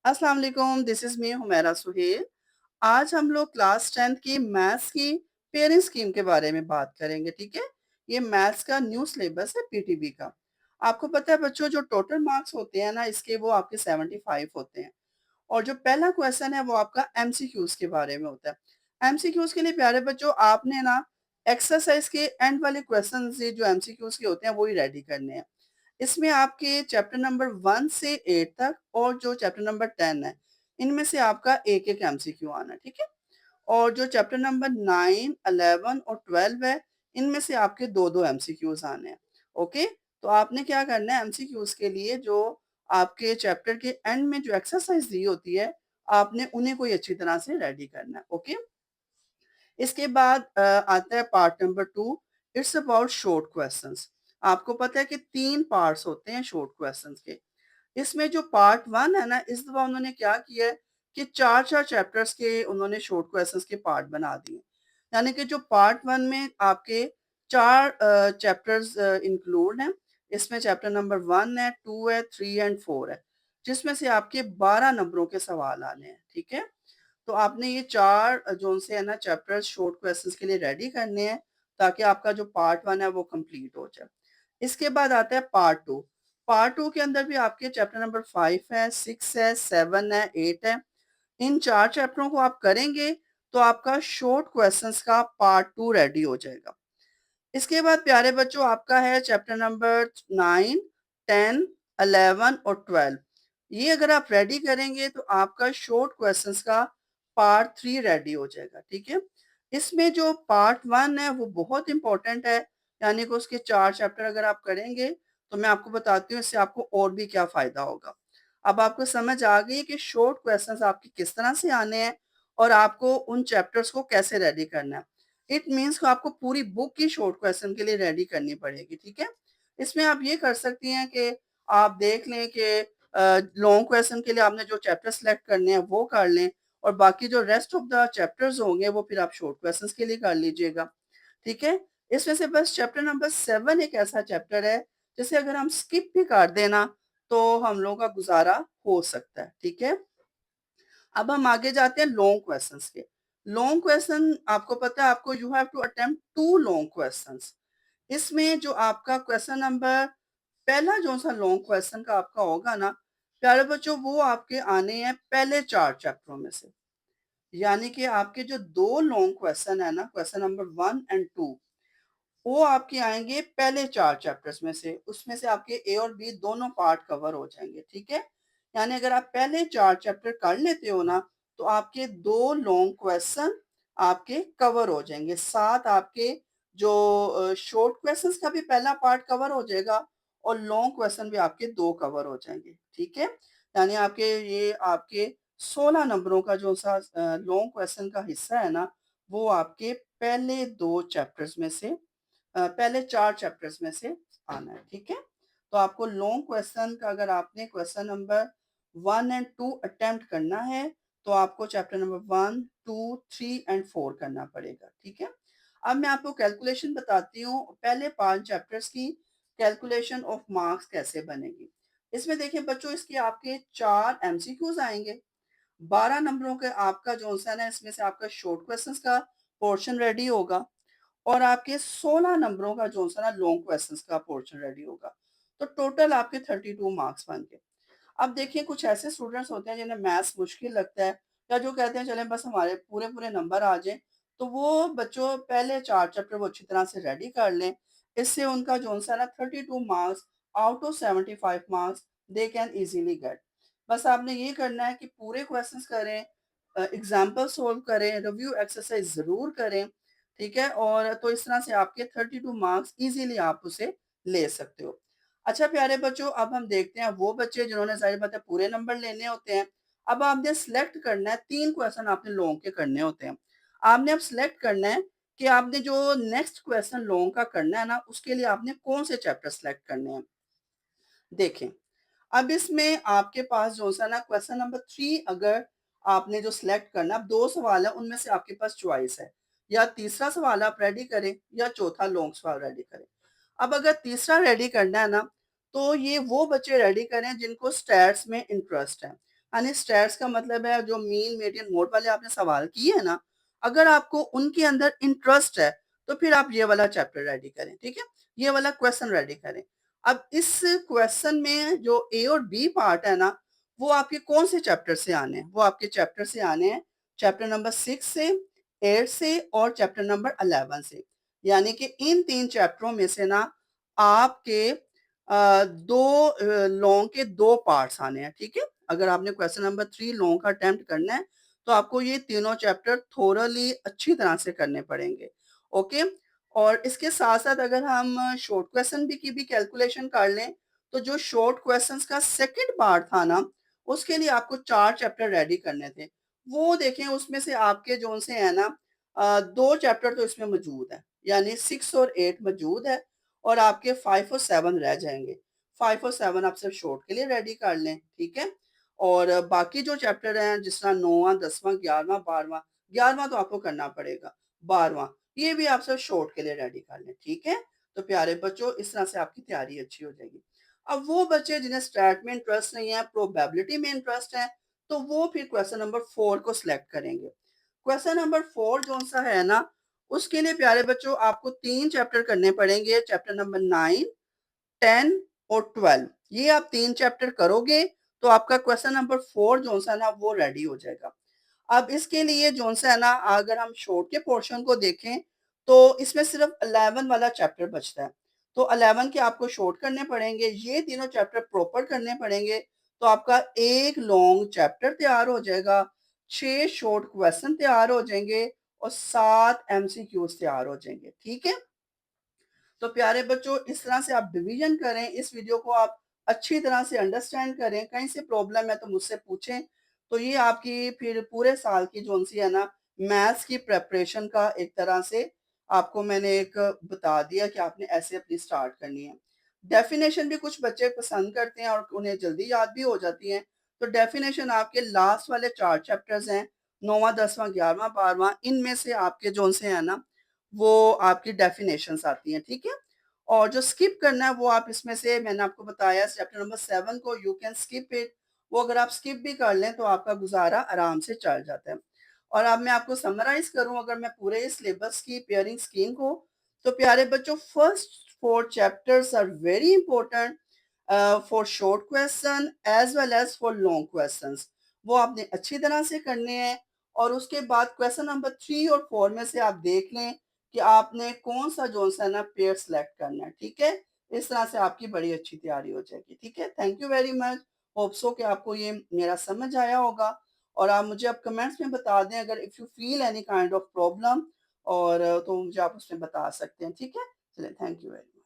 अस्सलाम वालेकुम, this is me Humaira Suhail. आज हम लोग क्लास 10th की मैथ्स की पेयरिंग स्कीम के बारे में बात करेंगे, ठीक है? ये मैथ्स का न्यू सिलेबस है पीटीबी का। आपको पता है बच्चों जो टोटल मार्क्स होते हैं ना इसके वो आपके 75 होते हैं और जो पहला क्वेश्चन है वो आपका एमसीक्यूज़ के बारे में होता है। एमसीक्यूज़ के लिए प्यारे बच्चों आपने ना एक्सरसाइज़ के एंड वाले क्वेश्चंस ये जो एमसीक्यूज़ के होते हैं वो ही रेडी करने हैं। इसमें आपके चैप्टर नंबर 1 से 8 तक और जो चैप्टर नंबर 10 है, इनमें से आपका एक-एक एमसीक्यू आना है, ठीक है? और जो चैप्टर नंबर 9, 11 और 12 है, इनमें से आपके 2-2 एमसीक्यूज़ आने हैं, ओके? तो आपने क्या करना है एमसीक्यूज़ के लिए जो आपके चैप्टर के एंड में जो एक्सरसाइज़ दी होती है, आपने उन्हीं को ही अच्छी तरह से रेडी करना है, ओके? इसके बाद आता है part number 2 it's about short questions. आपको पता है कि 3 पार्ट्स होते हैं शॉर्ट क्वेश्चंस के। इसमें जो पार्ट 1 है ना, इस दफ़ा उन्होंने क्या किया है कि 4-4 चैप्टर्स के उन्होंने शॉर्ट क्वेश्चंस के पार्ट बना दिए। यानी कि जो पार्ट 1 में आपके 4 चैप्टर्स इंक्लूड हैं। इसमें चैप्टर नंबर 1 है, 2 है, 3 एंड 4 है, जिसमें से आपके 12 नंबरों के सवाल आने हैं, ठीक है? तो आपने ये 4 जोन से है ना चैप्टर्स शॉर्ट क्वेश्चंस के लिए रेडी करने हैं, ताकि आपका जो पार्ट 1 है वो कंप्लीट हो जाए। इसके बाद आता है पार्ट 2। पार्ट 2 के अंदर भी आपके चैप्टर नंबर 5 है, 6 है, 7 है, 8 है। इन 4 चैप्टरों को आप करेंगे, तो आपका शॉर्ट क्वेश्चंस का पार्ट 2 रेडी हो जाएगा। इसके बाद प्यारे बच्चों आपका है चैप्टर नंबर 9, 10, 11 और 12। ये अगर आप रेडी करेंगे तो आपका शॉर्ट क्वेश्चंस का पार्ट 3 रेडी हो जाएगा, ठीक है? इसमें जो पार्ट 1 है वो बहुत इंपॉर्टेंट है, यानी कि उसके 4 चैप्टर अगर आप करेंगे, तो मैं आपको बताती हूँ इससे आपको और भी क्या फ़ायदा होगा। अब आपको समझ आ गई कि शॉर्ट क्वेश्चंस आपके किस तरह से आने हैं और आपको उन चैप्टर्स को कैसे रेडी करना है। इट मीन्स कि आपको पूरी बुक की शॉर्ट क्वेश्चन के लिए रेडी करनी पड़ेगी, ठीक है? इसमें आप ये कर सकती हैं कि आप देख लें कि लॉन्ग क्वेश्चन के लिए आपने जो चैप्टर सेलेक्ट करने हैं वो कर लें और बाकी जो रेस्ट ऑफ द चैप्टर्स होंगे वो फिर आप शॉर्ट क्वेश्चंस के लिए कर लीजिएगा, ठीक है? इसमें से बस चैप्टर नंबर 7 एक ऐसा चैप्टर है, जिसे अगर हम स्किप भी कर दें ना, तो हम लोगों का गुज़ारा हो सकता है, ठीक है? अब हम आगे जाते हैं लॉन्ग क्वेश्चंस के। लॉन्ग क्वेश्चन आपको पता है आपको you have to attempt 2 long questions. इसमें जो आपका क्वेश्चन नंबर पहला जो-सा लॉन्ग क्वेश्चन का आपका होगा ना, प्यारे बच्चों वो आपके आने हैं पहले 4 चैप्टरों में से। यानी कि आपके जो 2 लॉन्ग क्वेश्चन है ना, क्वेश्चन नंबर 1 एंड 2 वो आपके आएँगे पहले 4 चैप्टर्स में से। उसमें से आपके ए और बी दोनों पार्ट कवर हो जाएँगे, ठीक है? यानी अगर आप पहले 4 चैप्टर कर लेते हो ना, तो आपके 2 लॉन्ग क्वेश्चन आपके कवर हो जाएँगे। साथ आपके जो शॉर्ट क्वेश्चंस का भी पहला पार्ट कवर हो जाएगा और लॉन्ग क्वेश्चन भी आपके 2 कवर हो जाएँगे, ठीक है? यानी आपके ये आपके 16 नंबरों का जो-सा लॉन्ग क्वेश्चन का हिस्सा है ना, वो आपके पहले 2 चैप्टर्स में से पहले 4 चैप्टर्स में से आना है, ठीक है? तो आपको लॉन्ग क्वेश्चन का अगर आपने क्वेश्चन नंबर 1 एंड 2 अटेम्प्ट करना है, तो आपको चैप्टर नंबर 1, 2, 3 एंड 4 करना पड़ेगा, ठीक है? अब मैं आपको कैलकुलेशन बताती हूँ, पहले 5 चैप्टर्स की कैलकुलेशन ऑफ मार्क्स कैसे बनेगी। इसमें देखिए बच्चों इसके आपके 4 एमसीक्यूज़ आएँगे, 12 नंबरों का आपका जो-सा है ना इसमें से आपका शॉर्ट क्वेश्चंस का पोर्शन रेडी होगा। और आपके 16 नंबरों का जो-सा ना लॉन्ग क्वेश्चंस का पोर्शन रेडी होगा। तो टोटल आपके 32 मार्क्स बन गए। अब देखिए कुछ ऐसे स्टूडेंट्स होते हैं जिन्हें मैथ्स मुश्किल लगता है या जो कहते हैं चलें बस हमारे पूरे-पूरे नंबर आ जाएँ, तो वो बच्चों पहले 4 चैप्टर वो अच्छी तरह से रेडी कर लें। इससे उनका जो-सा ना 32 marks out of 75 marks they can easily get. बस आपने ये करना है कि पूरे क्वेश्चंस करें, एग्ज़ाम्पल सॉल्व करें, रिव्यू एक्सरसाइज़ ज़रूर करें, ठीक है? और तो इस तरह से आपके 32 मार्क्स ईज़िली आप उसे ले सकते हो। अच्छा प्यारे बच्चों, अब हम देखते हैं वो बच्चे जिन्होंने ज़ाहिर बात है पूरे नंबर लेने होते हैं। अब आपने सिलेक्ट करना है 3 क्वेश्चन आपने लॉन्ग के करने होते हैं। आपने अब सिलेक्ट करना है कि आपने जो नेक्स्ट क्वेश्चन लॉन्ग का करना है ना, उसके लिए आपने कौन से चैप्टर सिलेक्ट करने हैं। देखें, अब इसमें आपके पास जो-सा ना क्वेश्चन नंबर 3 अगर आपने जो सिलेक्ट करना है, अब 2 सवाल है उनमें से आपके पास चॉइस है। या तीसरा सवाल आप रेडी करें या चौथा लॉन्ग सवाल रेडी करें। अब अगर तीसरा रेडी करना है ना, तो ये वो बच्चे रेडी करें जिनको स्टैट्स में इंटरेस्ट है। यानी स्टैट्स का मतलब है जो मीन, मीडियन, मोड वाले आपने सवाल किए हैं ना, अगर आपको उनके अंदर इंटरेस्ट है, तो फिर आप ये वाला चैप्टर रेडी करें, ठीक है? ये वाला क्वेश्चन रेडी करें। अब इस क्वेश्चन में जो ए और बी पार्ट है ना, वो आपके कौन से चैप्टर से आने हैं? वो आपके चैप्टर से आने हैं, चैप्टर नंबर 6 से, 8 से और चैप्टर नंबर 11 से। यानी कि इन 3 चैप्टरों में से ना आपके 2 लॉन्ग के 2 पार्ट्स आने हैं, ठीक है? अगर आपने क्वेश्चन नंबर 3 लॉन्ग का अटेम्प्ट करना है, तो आपको ये तीनों चैप्टर थोरली अच्छी तरह से करने पड़ेंगे, ओके? और इसके साथ-साथ अगर हम शॉर्ट क्वेश्चन भी की भी कैलकुलेशन कर लें, तो जो शॉर्ट क्वेश्चन्स का सेकंड पार्ट था ना, उसके लिए आपको 4 चैप्टर रेडी करने थे। वो देखें उसमें से आपके जोन से है ना 2 चैप्टर तो इसमें मौजूद हैं, यानी 6 और 8 मौजूद है और आपके 5 और 7 रह जाएँगे। 5 और 7 आप सिर्फ शॉर्ट के लिए रेडी कर लें, ठीक है? और बाकी जो चैप्टर हैं जिस तरह 9वाँ, 10वाँ, 11वाँ, 12वाँ, 11वाँ तो आपको करना पड़ेगा, 12वाँ ये भी आप सिर्फ शॉर्ट के लिए रेडी कर लें, ठीक है? तो प्यारे बच्चों इस तरह से आपकी तैयारी अच्छी हो जाएगी। अब वो बच्चे जिन्हें स्टैट में इंटरेस्ट नहीं है, प्रोबेबिलिटी में इंटरेस्ट है, तो वो फिर क्वेश्चन नंबर 4 को सिलेक्ट करेंगे। क्वेश्चन नंबर 4 जौन-सा है ना, उसके लिए प्यारे बच्चों आपको 3 चैप्टर करने पड़ेंगे, चैप्टर नंबर 9, 10 और 12 ये आप 3 चैप्टर करोगे, तो आपका क्वेश्चन नंबर 4 जौन-सा है ना, वो रेडी हो जाएगा। अब इसके लिए जौन-सा है ना, अगर हम शॉर्ट के पोर्शन को देखें, तो इसमें सिर्फ 11 वाला चैप्टर बचता है। तो 11 के आपको शॉर्ट करने पड़ेंगे, ये तीनों चैप्टर प्रॉपर करने पड़ेंगे, तो आपका 1 लॉन्ग चैप्टर तैयार हो जाएगा, 6 शॉर्ट क्वेश्चन तैयार हो जाएँगे और 7 एमसीक्यूज़ तैयार हो जाएँगे, ठीक है? तो प्यारे बच्चों इस तरह से आप डिवीजन करें, इस वीडियो को आप अच्छी तरह से अंडरस्टैंड करें, कहीं से प्रॉब्लम है तो मुझसे पूछें। तो ये आपकी फिर पूरे साल की जौन-सी है ना मैथ्स की प्रिपरेशन का एक तरह से आपको मैंने एक बता दिया कि आपने ऐसे अपनी स्टार्ट करनी है। डेफिनिशन भी कुछ बच्चे पसंद करते हैं और उन्हें जल्दी याद भी हो जाती हैं। तो डेफिनिशन आपके लास्ट वाले 4 चैप्टर्स हैं, 9वाँ, 10वाँ, 11वाँ, 12वाँ इनमें से आपके जौन से हैं ना वो आपकी डेफिनेशंस आती हैं, ठीक है? और जो स्किप करना है वो आप इसमें से मैंने आपको बताया चैप्टर नंबर 7 को यू कैन स्किप इट वो अगर आप स्किप भी कर लें तो आपका गुज़ारा आराम से चल जाता है। और अब मैं आपको समराइज़ करूँ अगर मैं पूरे सिलेबस की पेयरिंग स्कीम को, तो प्यारे बच्चों first 4 chapters are very important for short question as well as for long questions. वो आपने अच्छी तरह से करने हैं और उसके बाद क्वेश्चन नंबर 3 और 4 में से आप देख लें कि आपने कौन-सा जौन-सा ना पेयर सेलेक्ट करना है, ठीक है? इस तरह से आपकी बड़ी अच्छी तैयारी हो जाएगी, ठीक है? Thank you very much. Hope so कि आपको ये मेरा समझ आया होगा और आप मुझे अब कमेंट्स में बता दें अगर if you feel any kind of problem और तो मुझे आप उसमें बता सकते हैं, ठीक है? चलिए थैंक यू वेरी मच।